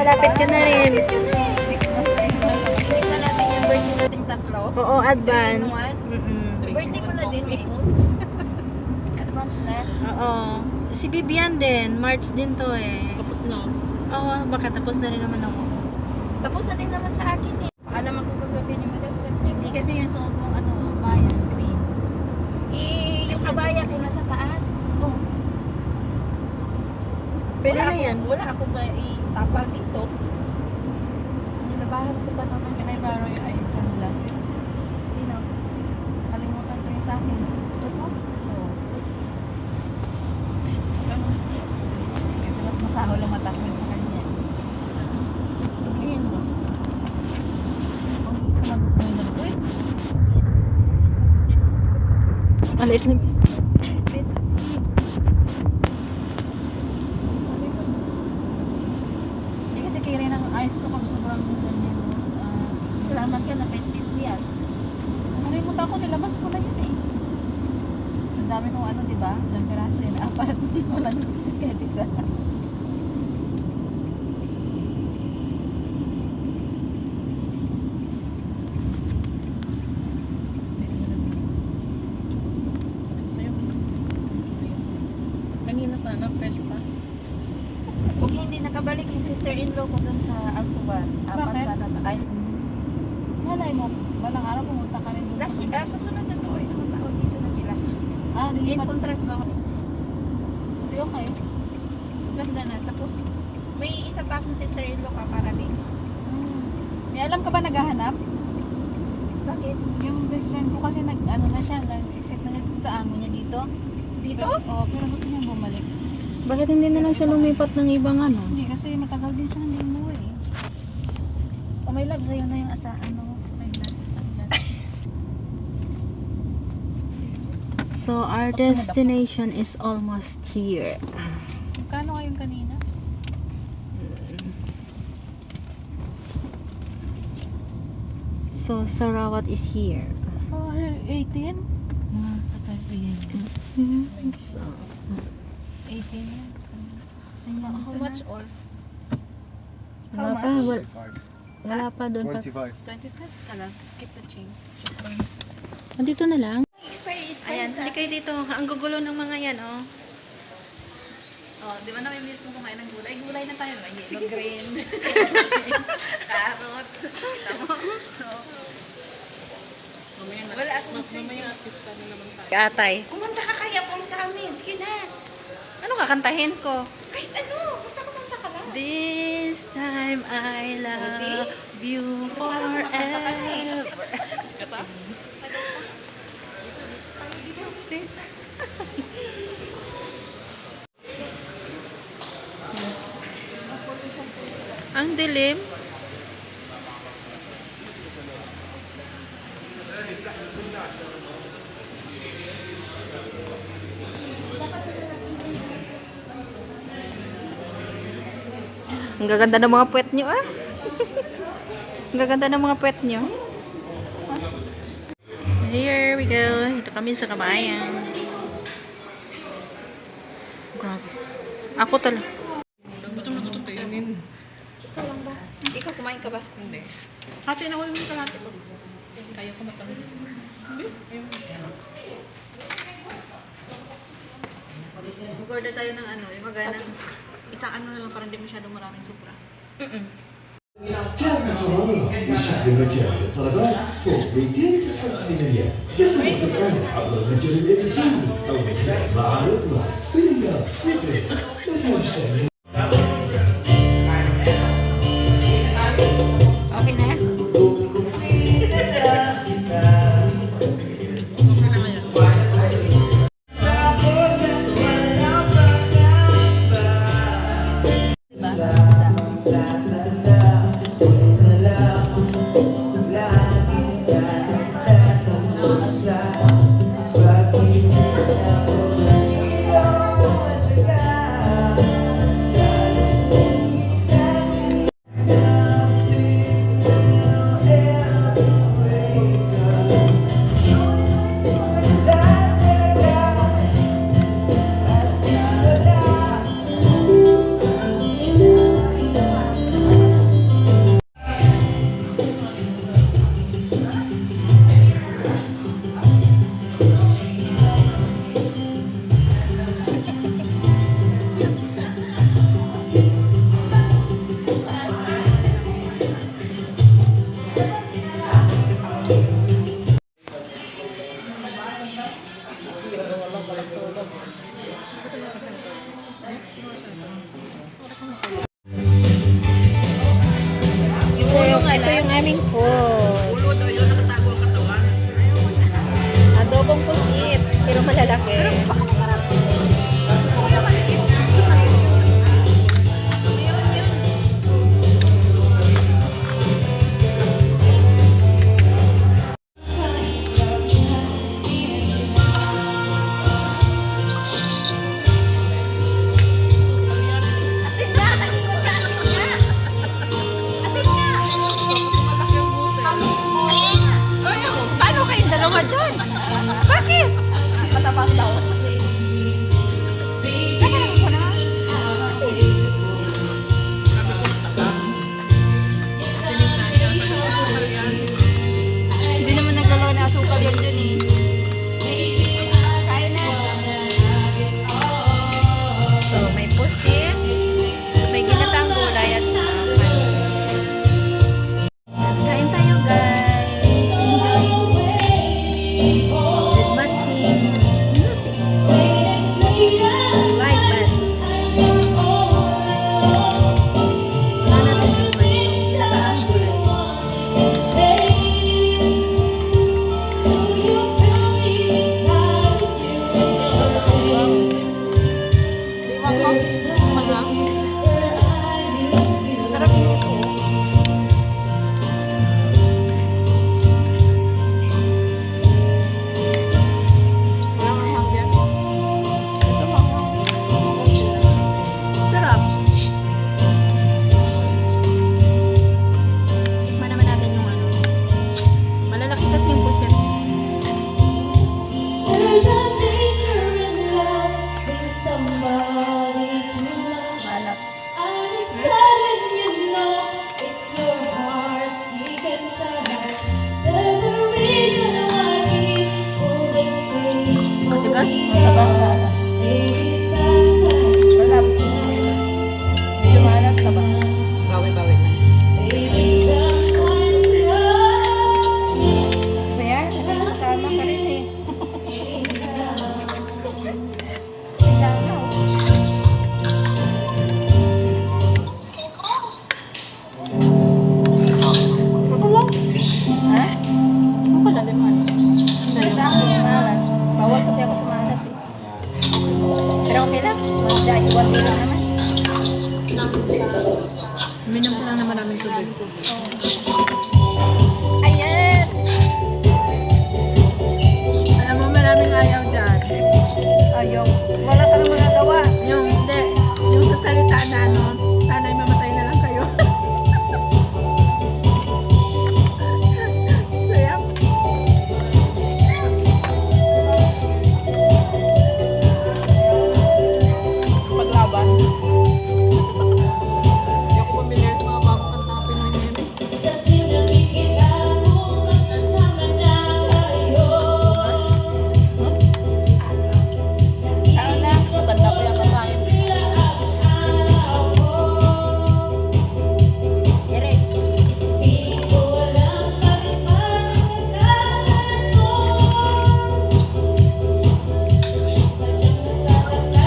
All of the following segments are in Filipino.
malapit ka na rin. Next month na yun. Isa natin yung birthday nating tatlo. Oo, advance. 3-in-1. Birthday ko na din eh. Advance na. Oo. Si Bibian din, March din to eh. Tapos na. Oo, baka tapos na rin naman ako. Tapos na din naman sa akin eh. Alam ako kagabi ni Madam sabi niya, hindi kasi yung suot mong abaya, green. Eh, yung abaya ko nasa taas. Oh. Pwede na yan. Wala ako ba itapal dito. Nilabahan ko pa naman. Can I borrow your eye sunglasses? Sino? Nakalimutan ko yung sa akin. Ito ko? Oo. Sige. Kasi mas masahol ang mata ko sa kanya. Tingin mo. Uy! Maliit na. Eh kasi kaya rin ang eyes ko pag sobrang ganyan. Salamat ka na 20 yan. Nakalimutan ko, nilabas ko na yun eh. Ang dami kong di ba? Ilang piraso yun. 4. Walang kahit isa. Sa'yo. Sa'yo. Kanina sana, fresh pa. Kung hindi nakabalik yung sister-in-law ko dun sa Altuban, apat Bakit? sana. Ay, Malay mo, balang araw pumunta ka rin doon. sa sunod na to, itong taon dito na sila. In Nilipat. contract ba? Okay. Ganda na. Tapos, may isa pa akong sister-in-law ka para din. May alam ka ba naghahanap? Bakit? Yung best friend ko kasi na siya, nag-exit na siya sa amo niya dito. Dito? Pero gusto niya bumalik. Bakit hindi na lang siya lumipat ng ibang ano? Hindi, kasi matagal din siya hindi umuwi eh. O may love sa'yo na yung May nasa sa So, our destination is almost here. Kano kayong kanina? So, Sarawat is here. 18? Sa tayo yan. So, 18 yan. How much alls? wala pa, wala pa doon pa. 25. 25 ka lang. Keep the change. Dito na lang. Expire. Ayan, hindi kayo dito. Ang gugulo ng mga yan, oh. Oh, di ba namin miss mo kumain ng gulay? Gulay na tayo. May Sige, green. Carrots. Kita mo? Mamaya na. Wala akong Mamaya artista na naman tayo. Atay. Kumanta ka kaya pong sa amin. Sige na. Ano kakantahin ko? Kahit ano. Basta kumanta ka lang. This time I love you forever. Kata? Ang dilim. Ang gaganda ng mga puwet nyo, ah. Ang gaganda ng mga puwet nyo. Here we go. Ito kami sa Kabayan. Grabe. Ako talaga. Gutom na gutom kainin. Ikaw lang ba? Ikaw kumain ka ba? Hindi. Ate, nawala mo kalate ko. Kaya ko matamis. Hindi. Ayun. Mag-order tayo ng yung magana ng isang na lang para hindi masyadong maraming supra. تابعوا بشحن مجاني للطلبات فوق 299 ريال. يصلك الآن عبر المتجر الإلكتروني أو من خلال معارضنا بالرياض بالبيت. لا تنسى Okay na? aming food. Ulo daw yun, nakatago ang katawan. Adobong pusit, pero malalaki. Baka masarap. Gusto ko yung maliit. Asin nga! Nagiging ka! Asin nga! Asin nga! Malaki ang busa. Asin nga! Paano kayong dalawa dyan? Bakit? Matabang daw. Nakalang ko na. Asin. Sabi ko matabang. Tinignan niya. Asukal yan. Hindi naman naglalaw na asukal yan dyan eh. Kain na. So, may pusit, may ginatang gulay at saka pansit. Kain tayo guys. Enjoy. Good matching. Music. Live band. Wala na tikman yung ginataang gulay. Sarap yun ito. Wala kang hang dyan. Sarap. Tikman naman natin yung ano. Malalaki kasi yung pusit. There's a danger in loving somebody too much. Malap. And it's sudden, you know, it's your heart he can touch. There's a reason why he's always waiting for Matigas? Matabang lala. Maybe sometimes, Malap. Medyo malas ka ba? Bawi-bawi lang. maybe sometimes love. Kaya, kasama ka rin eh. Ha? Ano pala naman? Sa akin, malat. Bawal kasi ako sa malat eh. Pero okay lang. Dahil iwan lang naman. Minom ko lang na maraming tubig. Ayan! Alam mo, maraming ayaw dyan. Ayaw. Wala ka naman nagawa. Yung, hindi. Yung sa salita na ano, sana'y mamatay na lang kayo. Sayang. Paglaban. Hindi ako pamilya sa mga bagong kanta na Pinoy ngayon eh. Sa pinagkikilala mo, kasama na kayo. Tao na. Maganda pa yata sa akin. Ere. Di ko alam bakit pagkakataon mo. Sadyang nasasaktan ka,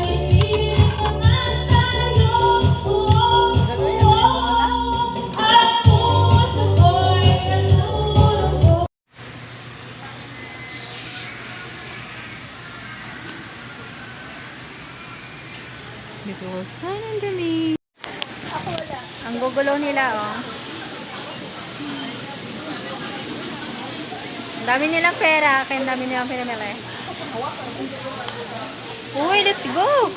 hindi naman tayo. Gagawin naman ako na. Ang puso ko'y nalulungkot. Because sun under me. Ang gugulo nila, oh. Ang dami nilang pera, kaya ang dami nilang pinamili. Uy, let's go!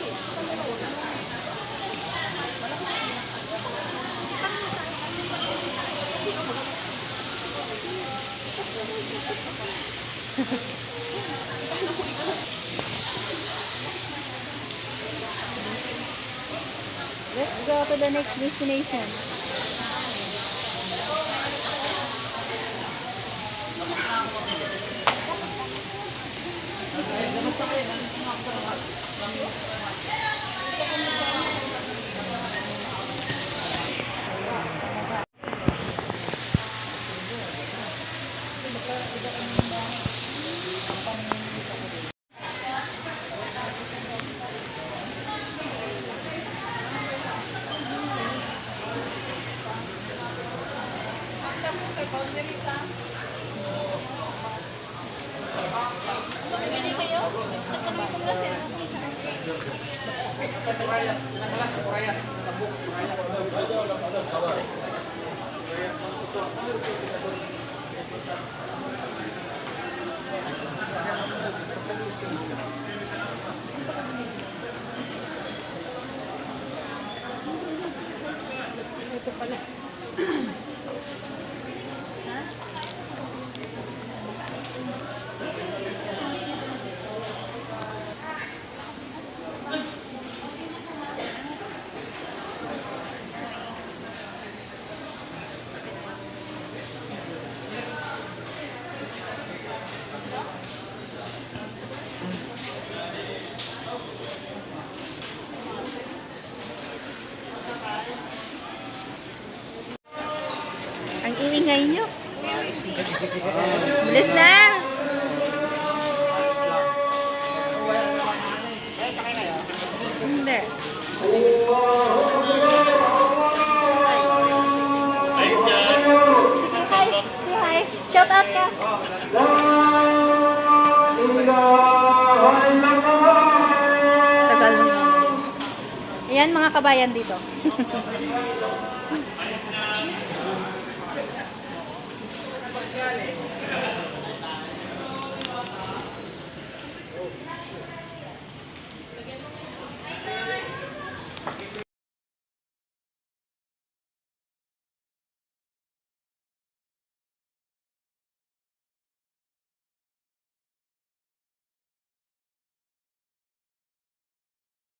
Let's go to the next destination. Ang iingay nyo. Bilis na! Hindi. Say hi. Say hi. Shout out ka. Tagal. Ayan mga kabayan dito.